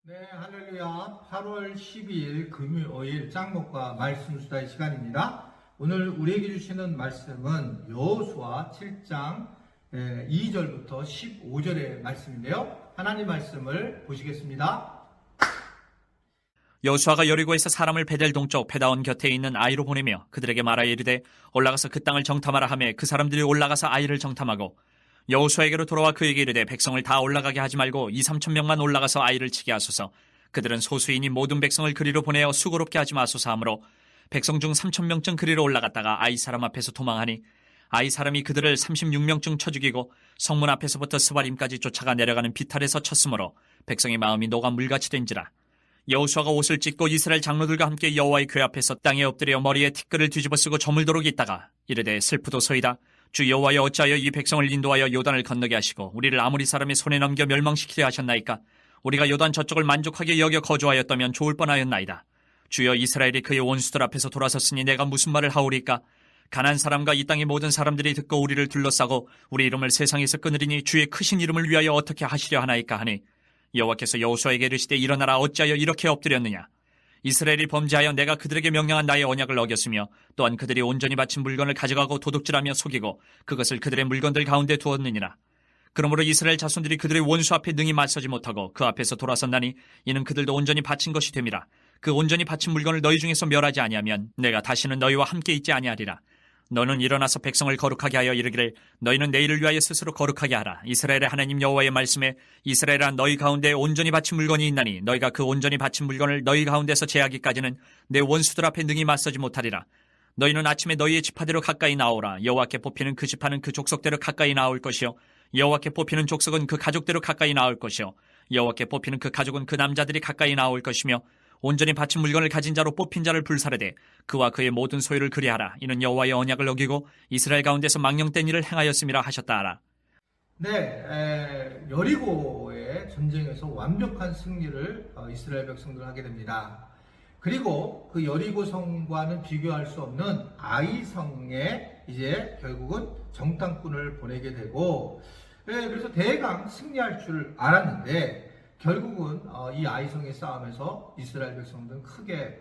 네, 할렐루야. 8월 12일 금요일 짱목과 말씀 수다의 시간입니다. 오늘 우리에게 주시는 말씀은 여호수아 7장 2절부터 15절의 말씀인데요. 하나님 말씀을 보시겠습니다. 여호수아가 여리고에서 사람을 베델 동쪽 베다온 곁에 있는 아이로 보내며 그들에게 말하여 이르되 올라가서 그 땅을 정탐하라 하매 그 사람들이 올라가서 아이를 정탐하고 여호수아에게로 돌아와 그에게 이르되 백성을 다 올라가게 하지 말고 2-3천 명만 올라가서 아이를 치게 하소서. 그들은 소수이니 모든 백성을 그리로 보내어 수고롭게 하지 마소서 하므로 백성 중 3,000명쯤 그리로 올라갔다가 아이 사람 앞에서 도망하니 아이 사람이 그들을 36명쯤 쳐 죽이고 성문 앞에서부터 스바림까지 쫓아가 내려가는 비탈에서 쳤으므로 백성의 마음이 녹아 물같이 된지라. 여호수아가 옷을 찢고 이스라엘 장로들과 함께 여호와의 궤 앞에서 땅에 엎드려 머리에 티끌을 뒤집어 쓰고 저물도록 있다가 이르되 슬프도소이다. 주 여호와여 어찌하여 이 백성을 인도하여 요단을 건너게 하시고 우리를 아모리 사람의 손에 넘겨 멸망시키려 하셨나이까. 우리가 요단 저쪽을 만족하게 여겨 거주하였다면 좋을 뻔하였나이다. 주여 이스라엘이 그의 원수들 앞에서 돌아섰으니 내가 무슨 말을 하오리까. 가나안 사람과 이 땅의 모든 사람들이 듣고 우리를 둘러싸고 우리 이름을 세상에서 끊으리니 주의 크신 이름을 위하여 어떻게 하시려 하나이까 하니 여호와께서 여호수아에게 이르시되 일어나라 어찌하여 이렇게 엎드렸느냐. 이스라엘이 범죄하여 내가 그들에게 명령한 나의 언약을 어겼으며 또한 그들이 온전히 바친 물건을 가져가고 도둑질하며 속이고 그것을 그들의 물건들 가운데 두었느니라. 그러므로 이스라엘 자손들이 그들의 원수 앞에 능히 맞서지 못하고 그 앞에서 돌아섰나니 이는 그들도 온전히 바친 것이 됨이라. 그 온전히 바친 물건을 너희 중에서 멸하지 아니하면 내가 다시는 너희와 함께 있지 아니하리라. 너는 일어나서 백성을 거룩하게 하여 이르기를 너희는 내일을 위하여 스스로 거룩하게 하라. 이스라엘의 하나님 여호와의 말씀에 이스라엘아 너희 가운데 온전히 바친 물건이 있나니 너희가 그 온전히 바친 물건을 너희 가운데서 제하기까지는 내 원수들 앞에 능히 맞서지 못하리라. 너희는 아침에 너희의 지파대로 가까이 나오라. 여호와께 뽑히는 그 지파는 그 족속대로 가까이 나올 것이요 여호와께 뽑히는 족속은 그 가족대로 가까이 나올 것이요 여호와께 뽑히는 그 가족은 그 남자들이 가까이 나올 것이며 온전히 바친 물건을 가진 자로 뽑힌 자를 불사르되 그와 그의 모든 소유를 그리하라. 이는 여호와의 언약을 어기고 이스라엘 가운데서 망령된 일을 행하였음이라 하셨다 하라. 네, 여리고의 전쟁에서 완벽한 승리를 이스라엘 백성들 하게 됩니다. 그리고 그 여리고 성과는 비교할 수 없는 아이성에 이제 결국은 정탐꾼을 보내게 되고, 그래서 대강 승리할 줄 알았는데 결국은 이 아이성의 싸움에서 이스라엘 백성들은 크게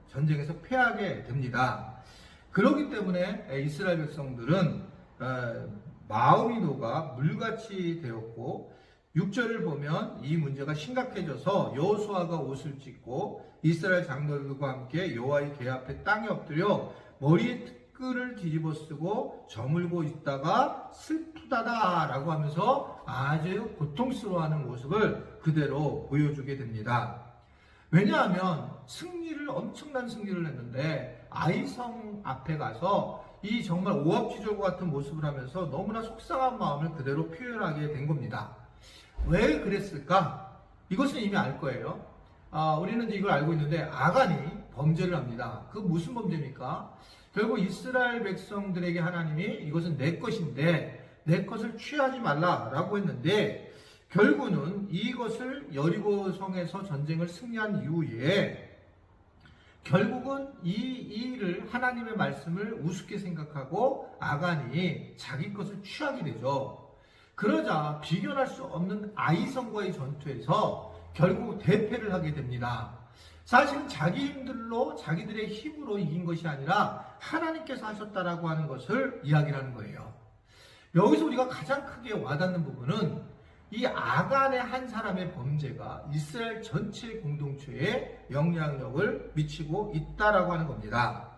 전쟁에서 패하게 됩니다. 그렇기 때문에 이스라엘 백성들은 마음이 녹아 물같이 되었고 6절을 보면 이 문제가 심각해져서 여호수아가 옷을 찢고 이스라엘 장로들과 함께 여호와의 궤 앞에 땅에 엎드려 머리에 티끌을 뒤집어 쓰고 저물고 있다가 슬프다라고 하면서 아주 고통스러워하는 모습을 그대로 보여주게 됩니다. 왜냐하면 엄청난 승리를 했는데 아이성 앞에 가서 이 정말 오합지졸과 같은 모습을 하면서 너무나 속상한 마음을 그대로 표현하게 된 겁니다. 왜 그랬을까? 이것은 이미 알 거예요. 우리는 이제 이걸 알고 있는데 아간이 범죄를 합니다. 그 무슨 범죄입니까? 결국 이스라엘 백성들에게 하나님이 이것은 내 것인데 내 것을 취하지 말라라고 했는데 결국은 이것을 여리고 성에서 전쟁을 승리한 이후에 결국은 이 일을 하나님의 말씀을 우습게 생각하고 아간이 자기 것을 취하게 되죠. 그러자 비교할 수 없는 아이성과의 전투에서 결국 대패를 하게 됩니다. 사실은 자기 힘들로 자기들의 힘으로 이긴 것이 아니라 하나님께서 하셨다라고 하는 것을 이야기를 하는 거예요. 여기서 우리가 가장 크게 와닿는 부분은 이 아간의 한 사람의 범죄가 이스라엘 전체 공동체에 영향력을 미치고 있다라고 하는 겁니다.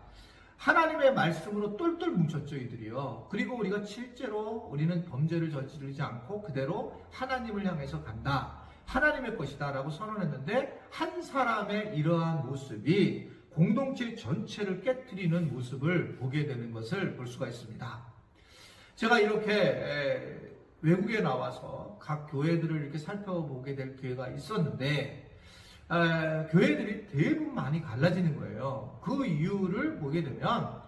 하나님의 말씀으로 똘똘 뭉쳤죠, 이들이요. 그리고 우리가 실제로 우리는 범죄를 저지르지 않고 그대로 하나님을 향해서 간다. 하나님의 것이다 라고 선언했는데 한 사람의 이러한 모습이 공동체 전체를 깨뜨리는 모습을 보게 되는 것을 볼 수가 있습니다. 제가 이렇게 외국에 나와서 각 교회들을 이렇게 살펴보게 될 기회가 있었는데 교회들이 대부분 많이 갈라지는 거예요. 그 이유를 보게 되면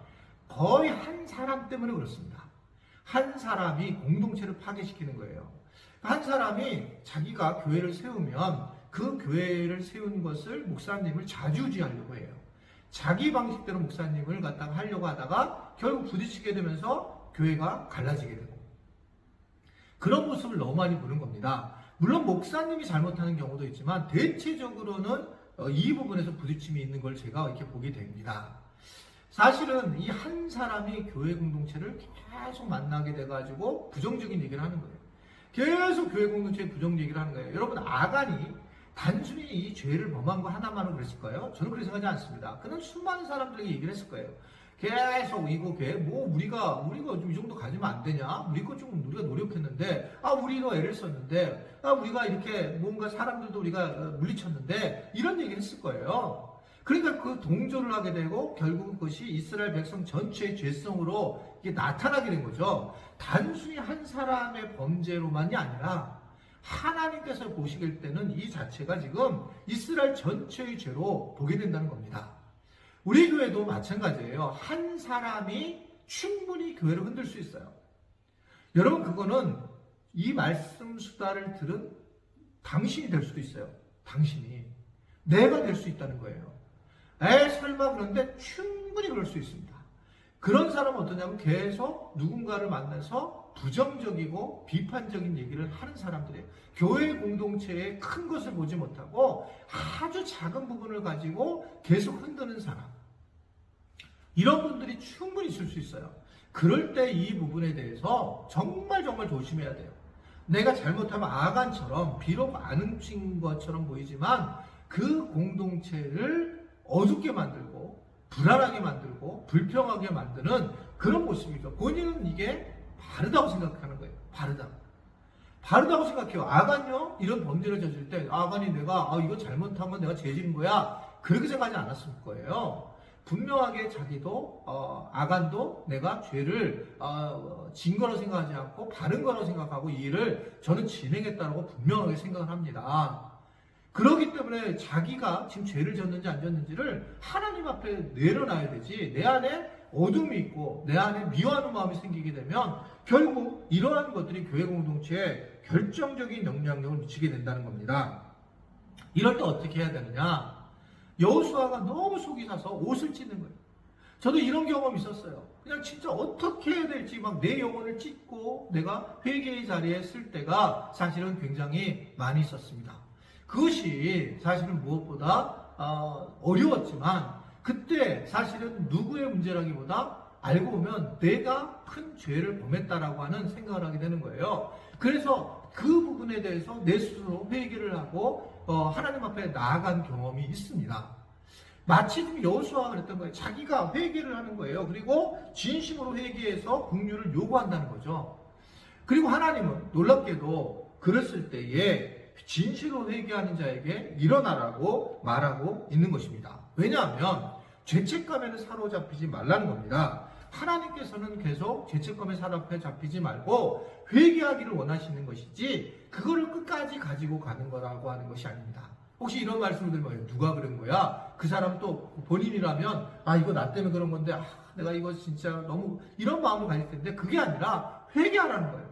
거의 한 사람 때문에 그렇습니다. 한 사람이 공동체를 파괴시키는 거예요. 한 사람이 자기가 교회를 세우면 그 교회를 세운 것을 목사님을 좌지우지하려고 해요. 자기 방식대로 목사님을 갖다가 하려고 하다가 결국 부딪히게 되면서 교회가 갈라지게 되고 그런 모습을 너무 많이 보는 겁니다. 물론 목사님이 잘못하는 경우도 있지만 대체적으로는 이 부분에서 부딪힘이 있는 걸 제가 이렇게 보게 됩니다. 사실은 이 한 사람이 교회 공동체를 계속 만나게 돼가지고 부정적인 얘기를 하는 거예요. 계속 교회 공동체에 부정 얘기를 하는 거예요. 여러분, 아간이 단순히 이 죄를 범한 거 하나만은 그랬을까요? 저는 그렇게 생각하지 않습니다. 그는 수많은 사람들에게 얘기를 했을 거예요. 계속 이거 뭐 우리가 좀 이 정도 가지면 안 되냐? 우리가 노력했는데, 우리가 애를 썼는데, 우리가 이렇게 뭔가 사람들도 우리가 물리쳤는데, 이런 얘기를 했을 거예요. 그러니까 그 동조를 하게 되고 결국 그것이 이스라엘 백성 전체의 죄성으로 이게 나타나게 된 거죠. 단순히 한 사람의 범죄로만이 아니라 하나님께서 보시길 때는 이 자체가 지금 이스라엘 전체의 죄로 보게 된다는 겁니다. 우리 교회도 마찬가지예요. 한 사람이 충분히 교회를 흔들 수 있어요. 여러분, 그거는 이 말씀 수다를 들은 당신이 될 수도 있어요. 당신이. 내가 될 수 있다는 거예요. 설마. 그런데 충분히 그럴 수 있습니다. 그런 사람은 어떠냐면 계속 누군가를 만나서 부정적이고 비판적인 얘기를 하는 사람들이에요. 교회 공동체의 큰 것을 보지 못하고 아주 작은 부분을 가지고 계속 흔드는 사람. 이런 분들이 충분히 있을 수 있어요. 그럴 때 이 부분에 대해서 정말 조심해야 돼요. 내가 잘못하면 아간처럼 비록 안 훔친 것처럼 보이지만 그 공동체를 어둡게 만들고 불안하게 만들고 불평하게 만드는 그런 모습이죠. 본인은 이게 바르다고 생각하는 거예요. 바르다고 생각해요. 아간요? 이런 범죄를 저질 때 아간이 내가 이거 잘못한 건 내가 죄진 거야. 그렇게 생각하지 않았을 거예요. 분명하게 자기도 아간도 내가 죄를 진 거라고 생각하지 않고 바른 거라고 생각하고 이 일을 저는 진행했다고 분명하게 생각을 합니다. 그렇기 때문에 자기가 지금 죄를 졌는지 안 졌는지를 하나님 앞에 내려놔야 되지, 내 안에 어둠이 있고 내 안에 미워하는 마음이 생기게 되면 결국 이러한 것들이 교회 공동체에 결정적인 영향력을 미치게 된다는 겁니다. 이럴 때 어떻게 해야 되느냐? 여호수아가 너무 속이 사서 옷을 찢는 거예요. 저도 이런 경험이 있었어요. 그냥 진짜 어떻게 해야 될지 막 내 영혼을 찢고 내가 회개의 자리에 쓸 때가 사실은 굉장히 많이 있었습니다. 그것이 사실은 무엇보다 어려웠지만 그때 사실은 누구의 문제라기보다 알고 보면 내가 큰 죄를 범했다라고 하는 생각을 하게 되는 거예요. 그래서 그 부분에 대해서 내 스스로 회개를 하고 하나님 앞에 나아간 경험이 있습니다. 마치 지금 여호수아가 그랬던 거예요. 자기가 회개를 하는 거예요. 그리고 진심으로 회개해서 긍휼을 요구한다는 거죠. 그리고 하나님은 놀랍게도 그랬을 때에 진실로 회개하는 자에게 일어나라고 말하고 있는 것입니다. 왜냐하면 죄책감에는 사로잡히지 말라는 겁니다. 하나님께서는 계속 죄책감에 사로잡히지 말고 회개하기를 원하시는 것이지 그거를 끝까지 가지고 가는 거라고 하는 것이 아닙니다. 혹시 이런 말씀을 들으면 누가 그런 거야? 그 사람 또 본인이라면 이거 나 때문에 그런 건데 내가 이거 진짜 너무 이런 마음을 가질 텐데 그게 아니라 회개하라는 거예요.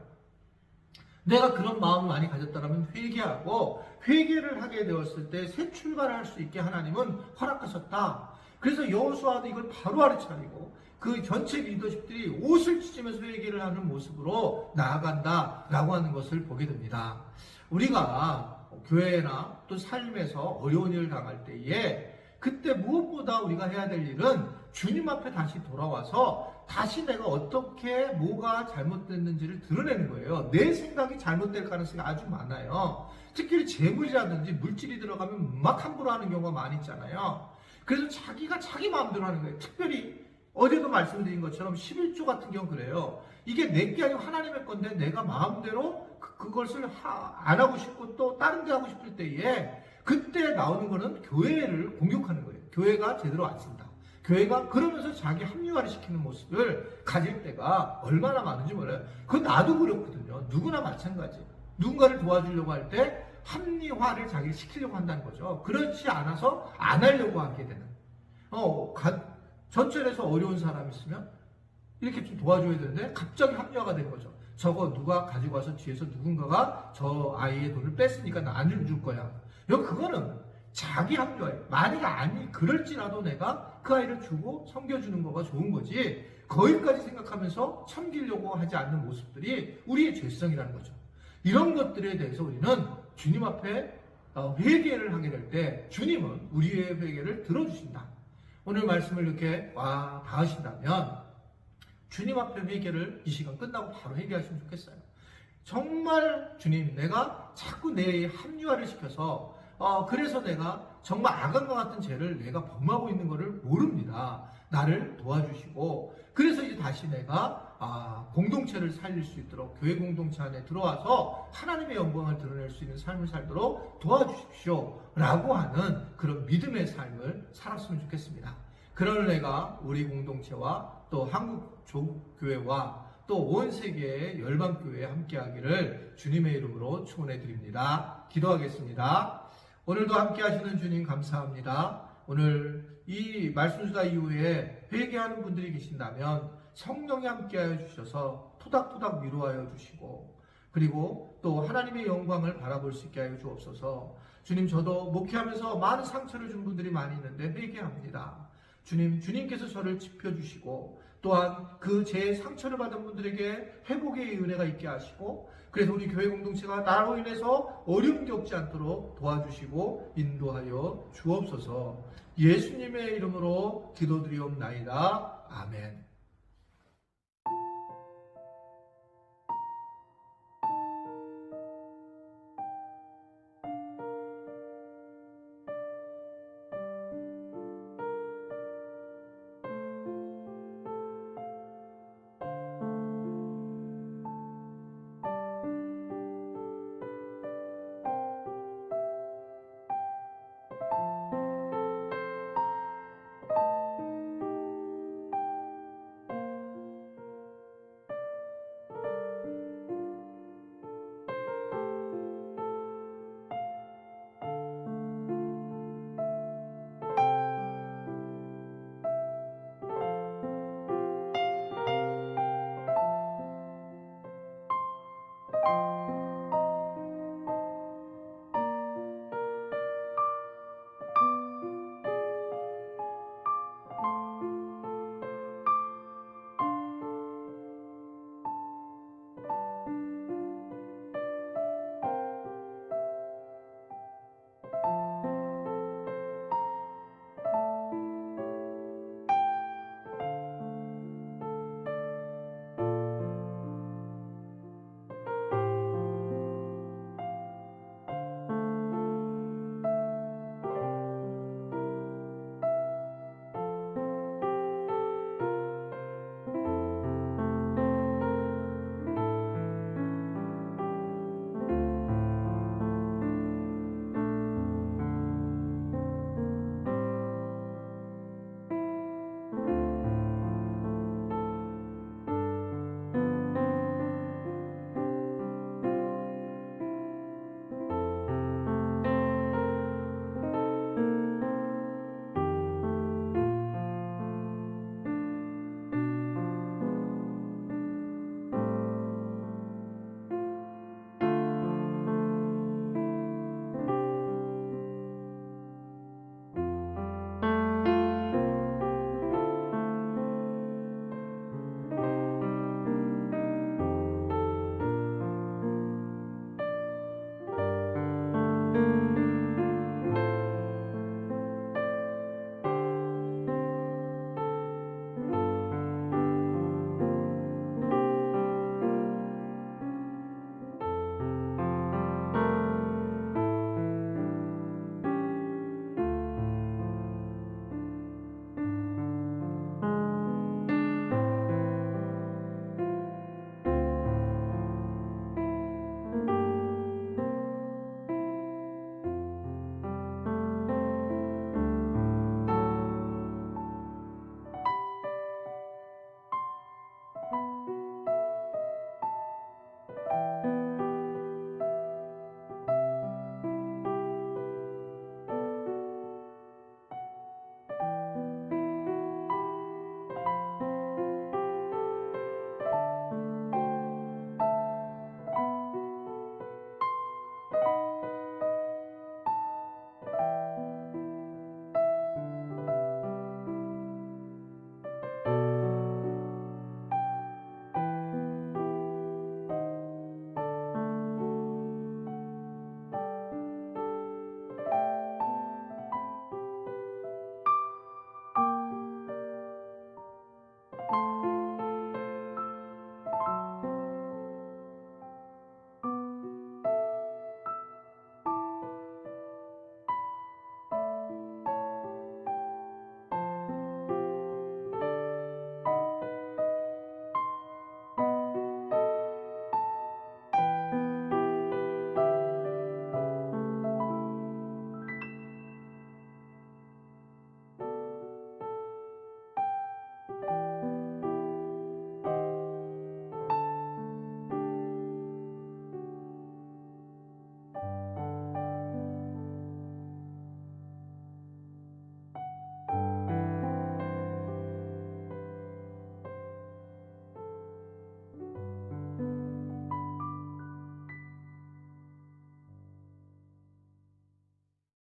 내가 그런 마음을 많이 가졌다면 회개하고 회개를 하게 되었을 때 새 출발을 할 수 있게 하나님은 허락하셨다. 그래서 여호수아도 이걸 바로 알아차리고 그 전체 리더십들이 옷을 찢으면서 회개를 하는 모습으로 나아간다라고 하는 것을 보게 됩니다. 우리가 교회나 또 삶에서 어려운 일을 당할 때에 그때 무엇보다 우리가 해야 될 일은 주님 앞에 다시 돌아와서 다시 내가 어떻게 뭐가 잘못됐는지를 드러내는 거예요. 내 생각이 잘못될 가능성이 아주 많아요. 특히 재물이라든지 물질이 들어가면 막 함부로 하는 경우가 많이 있잖아요. 그래서 자기가 자기 마음대로 하는 거예요. 특별히 어제도 말씀드린 것처럼 11조 같은 경우 그래요. 이게 내게 아니고 하나님의 건데 내가 마음대로 그것을 안 하고 싶고 또 다른 데 하고 싶을 때에 그때 나오는 거는 교회를 공격하는 거예요. 교회가 제대로 안 쓴다. 교회가 그러면서 자기 합리화를 시키는 모습을 가질 때가 얼마나 많은지 몰라요. 그건 나도 그렇거든요. 누구나 마찬가지. 누군가를 도와주려고 할 때 합리화를 자기를 시키려고 한다는 거죠. 그렇지 않아서 안 하려고 하게 되는. 전철에서 어려운 사람이 있으면 이렇게 좀 도와줘야 되는데 갑자기 합리화가 된 거죠. 저거 누가 가지고 와서 뒤에서 누군가가 저 아이의 돈을 뺐으니까 나 안 줄 거야. 그거는 자기 합리화예요. 만약 그럴지라도 내가 그 아이를 주고 섬겨주는 거가 좋은 거지 거기까지 생각하면서 섬기려고 하지 않는 모습들이 우리의 죄성이라는 거죠. 이런 것들에 대해서 우리는 주님 앞에 회개를 하게 될 때 주님은 우리의 회개를 들어주신다. 오늘 말씀을 이렇게 다 하신다면 주님 앞에 회개를 이 시간 끝나고 바로 회개하시면 좋겠어요. 정말 주님, 내가 자꾸 내 합리화를 시켜서 그래서 내가 정말 악한과 같은 죄를 내가 범하고 있는 것을 모릅니다. 나를 도와주시고 그래서 이제 다시 내가 공동체를 살릴 수 있도록 교회 공동체 안에 들어와서 하나님의 영광을 드러낼 수 있는 삶을 살도록 도와주십시오 라고 하는 그런 믿음의 삶을 살았으면 좋겠습니다. 그런 은혜가 우리 공동체와 또 한국 조국교회와 또 온 세계의 열방교회에 함께하기를 주님의 이름으로 축원해 드립니다. 기도하겠습니다. 오늘도 함께하시는 주님 감사합니다. 오늘 이 말씀수다 이후에 회개하는 분들이 계신다면 성령이 함께하여 주셔서 토닥토닥 위로하여 주시고 그리고 또 하나님의 영광을 바라볼 수 있게 하여 주옵소서. 주님, 저도 목회하면서 많은 상처를 준 분들이 많이 있는데 회개합니다. 주님, 주님께서 저를 지켜주시고 또한 그 제 상처를 받은 분들에게 회복의 은혜가 있게 하시고 그래서 우리 교회 공동체가 나로 인해서 어려움 겪지 않도록 도와주시고 인도하여 주옵소서. 예수님의 이름으로 기도드리옵나이다. 아멘.